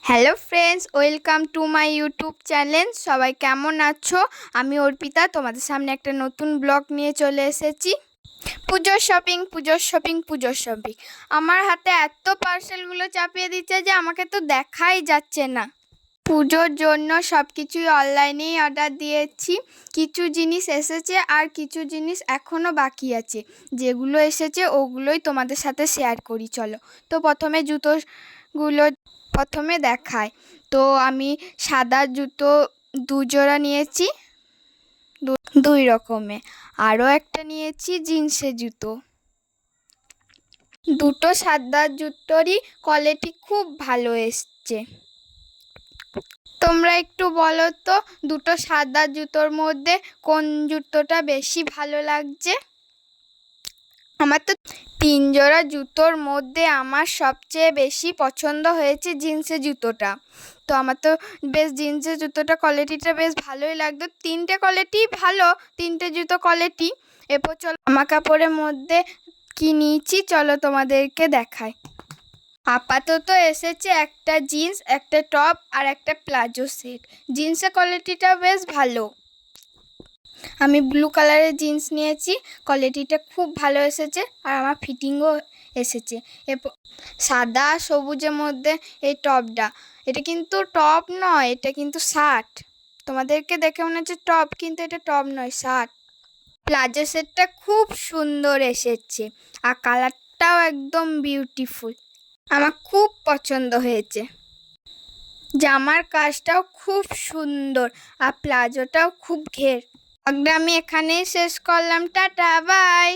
Hello friends, welcome to my YouTube channel. সবাই কেমন আছো? আমি অর্পিতা তোমাদের সামনে একটা নতুন ব্লগ নিয়ে চলে এসেছি। পুজোর শপিং পুজোর শপিং পুজোর শপিং আমার হাতে এত পার্সেলগুলো চাপিয়ে দিচ্ছে যে আমাকে তো দেখাই যাচ্ছে না। পুজোর জন্য সব কিছুই অনলাইনেই অর্ডার দিয়েছি। কিছু জিনিস এসেছে আর কিছু জিনিস এখনও বাকি আছে। যেগুলো এসেছে ওগুলোই তোমাদের সাথে শেয়ার করি, চলো। তো প্রথমে প্রথমে দেখায়। তো আমি সাদা জুতো 2 জোড়া নিয়েছি, দুই রকমের। আরও একটা নিয়েছি জিন্সের জুতো। দুটো সাদা জুতোরই কোয়ালিটি খুব ভালো এসছে। তোমরা একটু বলো তো, দুটো সাদা জুতোর মধ্যে কোন জুতোটা বেশি ভালো লাগছে? আমার তো 3 জোড়া জুতোর মধ্যে আমার সবচেয়ে বেশি পছন্দ হয়েছে জিন্সের জুতোটা। তো আমার তো বেশ জিন্সের জুতোটা কোয়ালিটিটা বেশ ভালোই লাগতো। 3টে কোয়ালিটি ভালো, 3টে জুতো কোয়ালিটি। এরপর চলো জামা কাপড়ের মধ্যে কি নিয়েছি চলো তোমাদেরকে দেখাই। আপাতত এসেছে একটা জিন্স, একটা টপ আর একটা প্লাজো সেট। জিন্সের কোয়ালিটিটা বেশ ভালো। আমি ব্লু কালারের জিন্স নিয়েছি, কোয়ালিটিটা খুব ভালো এসেছে আর আমার ফিটিংও এসেছে। এরপর সাদা সবুজের মধ্যে এই টপটা, এটা কিন্তু টপ নয়, এটা কিন্তু শার্ট। তোমাদেরকে দেখে মনে হচ্ছে টপ, কিন্তু এটা টপ নয়, শার্ট। প্লাজো সেটটা খুব সুন্দর এসেছে আর কালারটাও একদম বিউটিফুল, আমার খুব পছন্দ হয়েছে। জামার কাজটাও খুব সুন্দর আর প্লাজোটাও খুব ঘের। ব্লগটা আমি এখানেই শেষ করলাম, টাটা বাই।